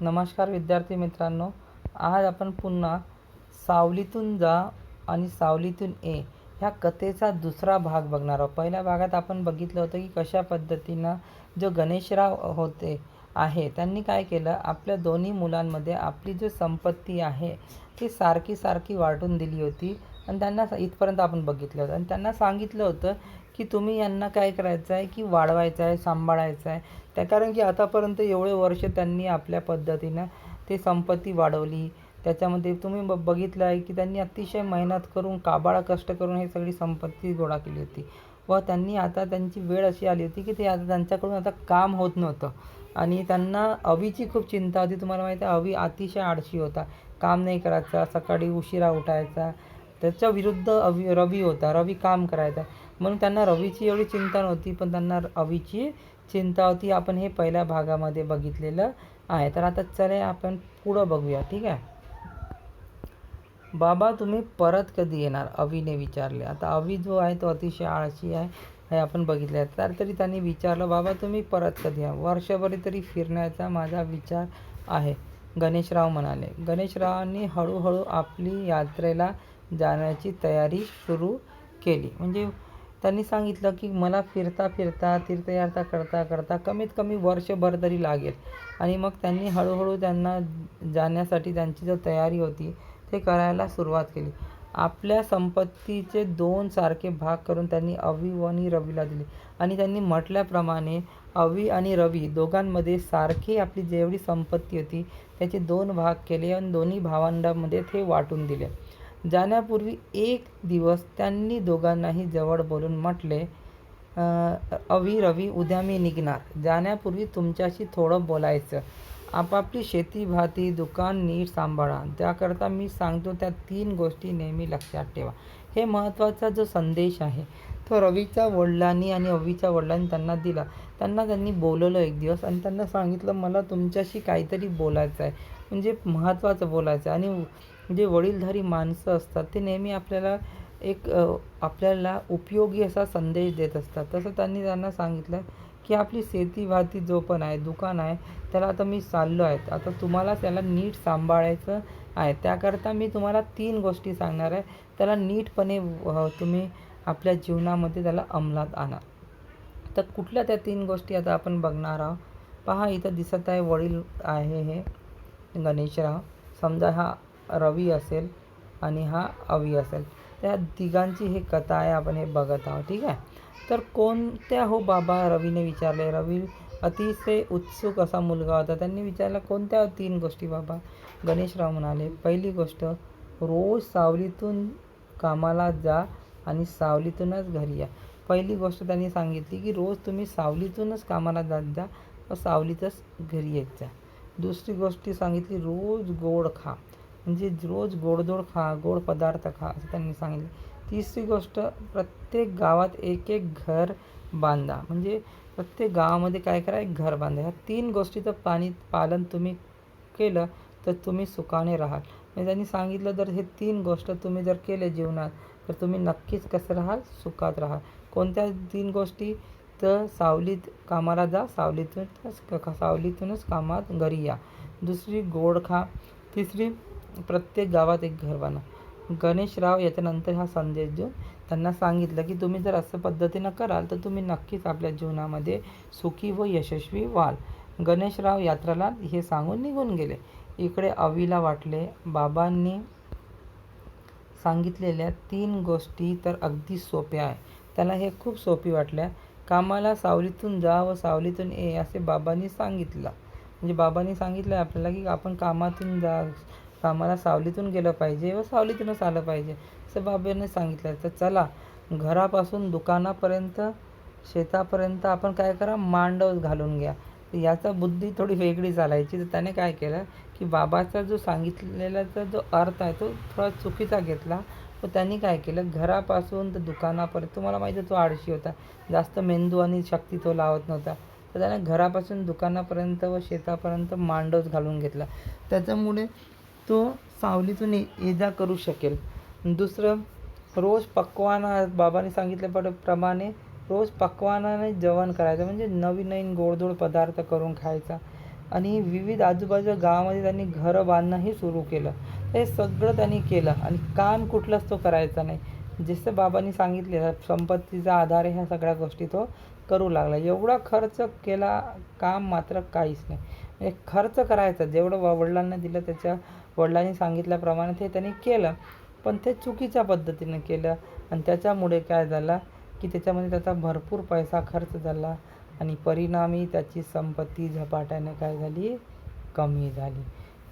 नमस्कार विद्यार्थी मित्रांनो, आज आपण पुन्हा सावलीतून जा आणि सावलीतून ये ह्या कथेचा दुसरा भाग बघणार आहोत. पहिल्या भागात आपण बघितलं होतं की कशा पद्धतीनं जो गणेशराव होते त्यांनी काय केलं, आपल्या दोन्ही मुलांमध्ये आपली जो संपत्ती आहे ती सारखी सारखी वाटून दिली होती आणि त्यांना इथपर्यंत आपण बघितलं होतं आणि त्यांना सांगितलं होतं की तुम्ही यांना काय करायचं आहे की वाढवायचं आहे, सांभाळायचं आहे. कारण की आतापर्यंत एवढे वर्ष त्यांनी आपल्या पद्धतीनं ते संपत्ती वाढवली. त्याच्यामध्ये तुम्ही बघितलं आहे की त्यांनी अतिशय मेहनत करून, काबाड कष्ट करून ही सगळी संपत्ती गोळा केली होती व त्यांनी आता त्यांची वेळ अशी आली होती की ते आता त्यांच्याकडून आता काम होत नव्हतं आणि त्यांना अवीची खूप चिंता होती. तुम्हाला माहिती आहे, अवी अतिशय आळशी होता, काम नाही करायचा, सकाळी उशिरा उठायचा. त्याच्या विरुद्ध रवी होता, रवी काम करायचा. म्हणून त्यांना रवीची एवढी चिंता नव्हती, पण त्यांना अवीची चिंता होती. आपण हे पहिल्या भागामध्ये बघितलेलं आहे. तर आता चले आपण पुढं बघूया, ठीक आहे. बाबा तुम्ही परत कधी येणार, अवीने विचारले. आता अवी जो आहे तो अतिशय आळशी आहे हे आपण बघितले आहे. तर तरी त्यांनी विचारलं, बाबा तुम्ही परत कधी या, वर्षभर तरी फिरण्याचा माझा विचार आहे, गणेशराव म्हणाले. गणेशरावांनी हळूहळू आपली यात्रेला जाण्याची तयारी सुरू केली. म्हणजे त्यांनी सांगितलं की मला फिरता फिरता, तीर्थयात्रा करता करता कमीत कमी वर्षभर तरी लागेल. आणि मग त्यांनी हळूहळू त्यांना जाण्यासाठी त्यांची जो तयारी होती ते करायला सुरुवात केली. आपल्या संपत्तीचे 2 सारखे भाग करून त्यांनी अवी आणि रवीला दिले आणि त्यांनी म्हटल्याप्रमाणे अवी आणि रवी दोघांमध्ये सारखी आपली जेवढी संपत्ती होती त्याचे 2 भाग केले आणि दोन्ही भावंडांमध्ये ते वाटून दिले. जाण्यापूर्वी एक दिवस त्यांनी दोघांनाही जवळ बोलून म्हटले, अवी, रवी, उद्या मी निघणार. जाण्यापूर्वी तुमच्याशी थोडं बोलायचं. आपापली शेती भाती दुकान नीट सांभाळा. त्याकरता मी सांगतो त्या 3 गोष्टी नेहमी लक्षात ठेवा. हे महत्त्वाचा जो संदेश आहे तो रवीच्या वडिलांनी आणि अवीच्या वडिलांनी त्यांना दिला. त्यांनी बोलवलं एक दिवस आणि त्यांना सांगितलं, मला तुमच्याशी काहीतरी बोलायचं आहे, म्हणजे महत्त्वाचं बोलायचं आहे. आणि जे वडीलधारी माणसं असतात ते नेहमी आपल्याला आपल्याला उपयोगी असा संदेश देत असतात. तसं त्यांना सांगितलं की आपली शेती-भाती जो पण आहे, दुकान आहे, त्याला आता मी चाललो आहे. आता तुम्हाला त्याला नीट सांभाळायचं आहे. त्याकरता मी तुम्हाला 3 गोष्टी सांगणार आहे. त्याला नीटपणे तुम्ही आपल्या जीवनामध्ये त्याला अंमलात आणा. तर कुठल्या त्या 3 गोष्टी आता आपण बघणार आहोत. पहा, इथं दिसत आहे वडील आहे हे गणेशराव. समजा हा रवी असेल आणि हा अवी असेल. त्या तिघांची ही कथा आहे, आपण हे बघत आहोत, ठीक आहे. तर कोणत्या हो बाबा, रवीने विचारले. रवी अतिशय उत्सुक असा मुलगा होता. त्यांनी विचारलं, कोणत्या 3 गोष्टी बाबा? गणेशराव म्हणाले, पहिली गोष्ट, रोज सावलीतून कामाला जा आणि सावलीतूनच घरी या. पहिली गोष्ट त्यांनी सांगितली की रोज तुम्ही सावलीतूनच कामाला जात जा व सावलीतच घरी येत जा. दुसरी गोष्ट सांगितली, रोज गोड खा, म्हणजे रोज गोडधोड खा, गोड पदार्थ खा, असं त्यांनी सांगितलं. तिसरी गोष्ट, प्रत्येक गावात एक एक घर बांधा, म्हणजे प्रत्येक गावामध्ये काय करा, एक घर बांधा. ह्या 3 गोष्टीचं पालन तुम्ही केलं तर तुम्ही सुखाने राहाल. म्हणजे त्यांनी सांगितलं, जर हे 3 गोष्ट तुम्ही जर केले जीवनात तर तुम्ही नक्कीच कसं राहाल, सुखात राहाल. कोणत्या 3 गोष्टी? तर सावलीत कामाला जा, सावलीतूनच कामात घरी या. दुसरी, गोड खा. तिसरी, प्रत्येक गावात एक घर बांधा. गणेशराव याच्यानंतर हा संदेश देऊन त्यांना सांगितलं की तुम्ही जर असं पद्धतीनं कराल तर तुम्ही नक्कीच आपल्या जीवनामध्ये सुखी व यशस्वी व्हाल. गणेशराव यात्रेला हे सांगून निघून गेले. इकडे अवीला वाटले, बाबांनी सांगितलेल्या 3 गोष्टी तर अगदी सोप्या आहे. त्याला हे खूप सोपी वाटल्या. कामाला सावलीतून जा व सावलीतून ये असे बाबांनी सांगितलं. म्हणजे बाबांनी सांगितलं आपल्याला की आपण कामाला सावलीतून गेलं पाहिजे व सावलीतूनच आलं पाहिजे, असं बाबांनी सांगितलं. तर चला, घरापासून दुकानापर्यंत, शेतापर्यंत आपण काय करा, मांडव घालून घ्या. याचा बुद्धी थोडी वेगळी चालायची. तर त्याने काय केलं की बाबाचा जो सांगितलेलाचा जो अर्थ आहे तो थोडा चुकीचा घेतला व त्यांनी काय केलं, घरापासून तर दुकानापर्यंत, तुम्हाला माहिती आहे तो आळशी होता, जास्त मेंदू आणि शक्ती तो लावत नव्हता. तर त्याने घरापासून दुकानापर्यंत व शेतापर्यंत मांडव घालून घेतला. त्याच्यामुळे तो सावलीतून ये जा करू शकेल. दुसरं, रोज बाबांनी सांगितल्याप्रमाणे रोज पक्वानाने जेवण करायचं, म्हणजे नवीन नवीन गोडधोड पदार्थ करून खायचा. आणि विविध आजूबाजूच्या गावामध्ये त्यांनी घरं बांधणंही सुरू केलं. हे सगळं त्यांनी केलं आणि काम कुठलंच तो करायचा नाही. जसं बाबांनी सांगितले संपत्तीचा आधार ह्या सगळ्या गोष्टी तो करू लागला. एवढा खर्च केला, काम मात्र काहीच नाही. म्हणजे खर्च करायचा जेवढं वडिलांना दिलं त्याच्या वडिलांनी सांगितल्याप्रमाणे ते त्यांनी केलं, पण ते चुकीच्या पद्धतीने केलं आणि त्याच्यामुळे काय झालं की त्याच्यामध्ये त्याचा भरपूर पैसा खर्च झाला आणि परिणामी त्याची संपत्ती झपाट्याने काय झाली,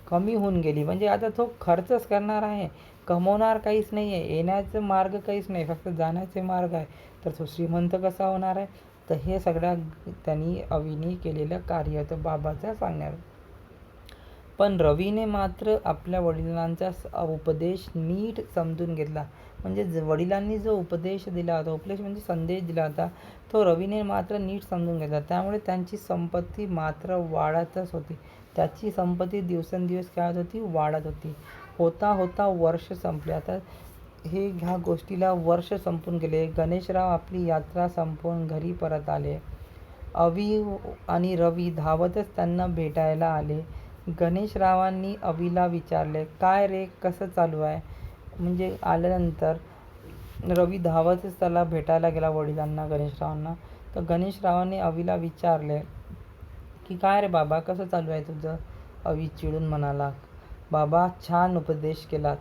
कमी होऊन गेली. म्हणजे आता तो खर्चच करणार आहे, कमवणार काहीच नाही आहे, येण्याचं मार्ग काहीच नाही, फक्त जाण्याचे मार्ग आहे. तर तो श्रीमंत कसा होणार आहे? तर हे सगळ्या त्यांनी अवीने केलेलं कार्य होतं बाबाच्या सांगण्यावर. पण रवीने मात्र आपल्या वडिलांचा उपदेश नीट समजून घेतला. म्हणजे वडिलांनी जो उपदेश दिला होता, उपदेश म्हणजे संदेश दिला होता, तो रवीने मात्र नीट समजून घेतला. त्यामुळे त्यांची संपत्ती मात्र वाढतच होती. त्याची संपत्ती दिवसेंदिवस काय होत होती, वाढत होती. होता होता वर्ष संपले. आता ह्या गोष्टीला वर्ष संपून गेले. गणेशराव आपली यात्रा संपवून घरी परत आले. अवी आणि रवी धावतच त्यांना भेटायला आले. गणेशरावांनी अवीला विचारले, काय रे, कसं चालू आहे? म्हणजे आल्यानंतर रवी धावतच त्याला भेटायला गेला, वडिलांना, गणेशरावांना. तर गणेशरावांनी अवीला विचारले की काय रे बाबा, कसं चालू आहे तुझं? अवी चिडून म्हणाला, बाबा, छान उपदेश केलात.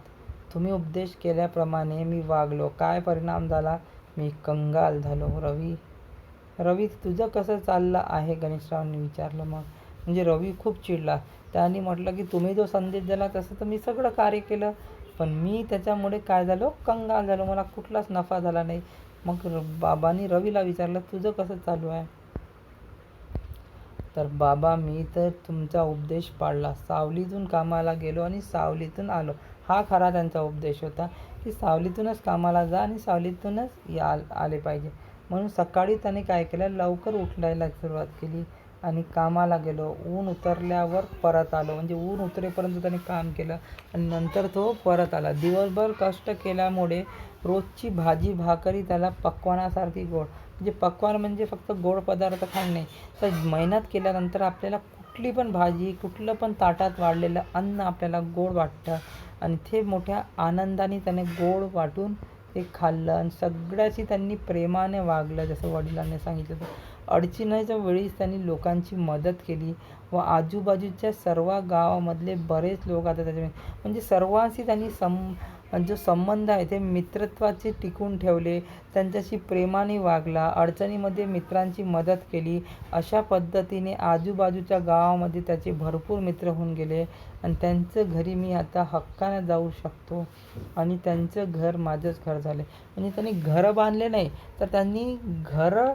तुम्ही उपदेश केल्याप्रमाणे मी वागलो. काय परिणाम झाला? मी कंगाल झालो. रवी तुझं कसं चाललं आहे? गणेशरावांनी विचारलं. मग म्हणजे रवी खूप चिडला. त्यांनी म्हटलं की तुम्ही जो संदेश दिला तसं तर मी सगळं कार्य केलं, पण मी त्याच्यामुळे काय झालो, कंगाल झालो, मला कुठलाच नफा झाला नाही. मग बाबांनी रवीला विचारलं, तुझं कसं चालू आहे? तर बाबा, मी तर तुमचा उपदेश पाळला. सावलीतून कामाला गेलो आणि सावलीतून आलो. हा खरा त्यांचा उपदेश होता की सावलीतूनच कामाला जा आणि सावलीतूनच आले पाहिजे. म्हणून सकाळी त्याने काय केलं, लवकर उठायला सुरुवात केली आणि कामाला गेलो. ऊन उतरल्यावर परत आलो. म्हणजे ऊन उतरेपर्यंत त्याने काम केलं आणि नंतर तो परत आला. दिवसभर कष्ट केल्यामुळे रोजची भाजी भाकरी त्याला पक्वानासारखी गोड, म्हणजे पक्वान म्हणजे फक्त गोड पदार्थ खाणे नाही, तर मेहनत केल्यानंतर आपल्याला कुठली पण भाजी, कुठलं पण ताटात वाढलेलं अन्न आपल्याला गोड वाटतं आणि ते मोठ्या आनंदाने त्याने गोड वाटून ते खाल्लं आणि सगळ्याची त्यांनी प्रेमाने वागलं, जसं वडिलांनी सांगितलं. अडचणीच्या वेळीच त्यांनी लोकांची मदत केली व आजूबाजूच्या सर्व गावामधले बरेच लोक आता त्याच्यामध्ये, म्हणजे सर्वांशी त्यांनी जो संबंध आहे ते मित्रत्वाचे टिकून ठेवले. त्यांच्याशी प्रेमाने वागला, अडचणीमध्ये मित्रांची मदत केली. अशा पद्धतीने आजूबाजूच्या गावामध्ये त्याचे भरपूर मित्र होऊन गेले आणि त्यांचं घरी मी आता हक्काने जाऊ शकतो आणि त्यांचं घर माझंच घर झाले. म्हणजे त्यांनी घरं बांधले नाही, तर त्यांनी घरं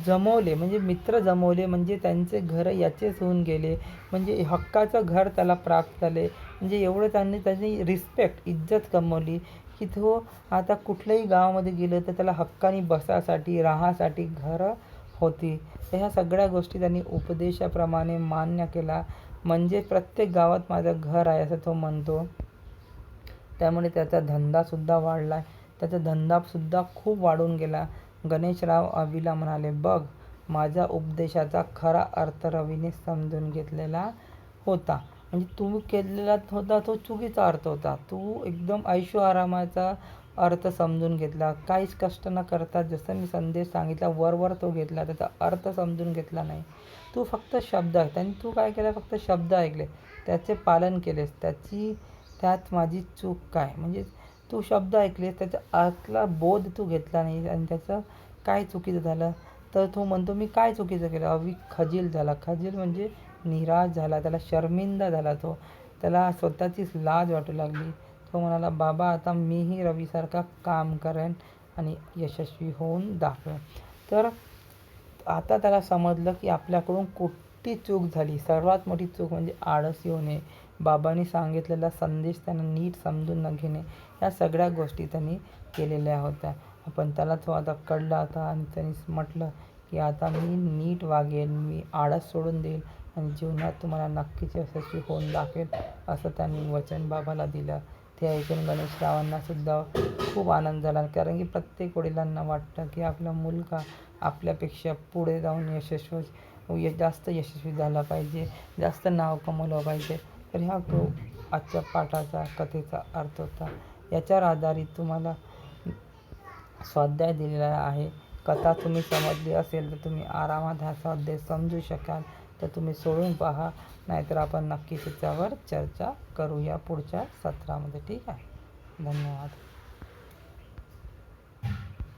जमवले, म्हणजे मित्र जमवले, म्हणजे त्यांचे घरं याचेच होऊन गेले. म्हणजे हक्काचं घर त्याला प्राप्त झाले. म्हणजे एवढं त्यांनी रिस्पेक्ट, इज्जत कमवली की तो आता कुठल्याही गावामध्ये गेलं तर त्याला हक्काने बसासाठी, राहासाठी घरं होती. तर ह्या सगळ्या गोष्टी त्यांनी उपदेशाप्रमाणे मान्य केला. म्हणजे प्रत्येक गावात माझं घर आहे असं तो म्हणतो. त्यामुळे त्याचा धंदासुद्धा वाढला. त्याचा धंदासुद्धा खूप वाढून गेला. गणेशराव अवीला म्हणाले, बघ, माझ्या उपदेशाचा खरा अर्थ रवीने समजून घेतलेला होता. म्हणजे तू केलेला होता तो चुकीचा अर्थ होता. तू एकदम ऐशोआरामाचा अर्थ समजून घेतला, काहीच कष्ट न करता जसं मी संदेश सांगितला वरवर तो घेतला, त्याचा अर्थ समजून घेतला नाही. तू फक्त शब्द, त्यांनी तू काय केलं, फक्त शब्द ऐकले, त्याचे पालन केलेस. त्यात माझी चूक काय? म्हणजे तू शब्द ऐकलेस, त्याच्या आतला बोध तू घेतला नाही आणि त्याचं काय चुकीचं झालं? तर तो म्हणतो, मी काय चुकीचं केलं? अवी खजील झाला. खजील म्हणजे निराश झाला, त्याला शर्मिंदा झाला. त्याला स्वतःचीच लाज वाटू लागली. तो म्हणाला, बाबा, आता मीही रवीसारखा काम करेन आणि यशस्वी होऊन दाखवेन. तर आता त्याला समजलं की आपल्याकडून कुठली चूक झाली. सर्वात मोठी चूक म्हणजे आळसी होणे, बाबांनी सांगितलेला संदेश त्यांना नीट समजून न घेणे, या सगळ्या गोष्टी त्यांनी केलेल्या होत्या. पण त्याला तो आता कळला होता आणि त्यांनी म्हटलं की आता मी नीट वागेन, मी आळस सोडून देईल आणि जीवनात तुम्हाला नक्कीच यशस्वी होऊन दाखवेल, असं त्यांनी वचन बाबाला दिलं. ते ऐकून गणेशरावांना सुद्धा खूप आनंद झाला, कारण की प्रत्येक वडिलांना वाटतं की आपला मुलगा आपल्यापेक्षा पुढे जाऊन यशस्वी जास्त यशस्वी झाला पाहिजे, जास्त नाव कमवलं पाहिजे. तर ह्या तो आजच्या पाठाचा कथेचा अर्थ होता. याच्यावर आधारित तुम्हाला स्वाध्याय दिलेला आहे. कथा तुम्ही समजली असेल तर तुम्ही आरामात हा स्वाध्याय समजू शकाल. तर तुम्ही सोडून पहा, नाहीतर आपण नक्कीच याच्यावर चर्चा करूया पुढच्या सत्रामध्ये. ठीक आहे. धन्यवाद.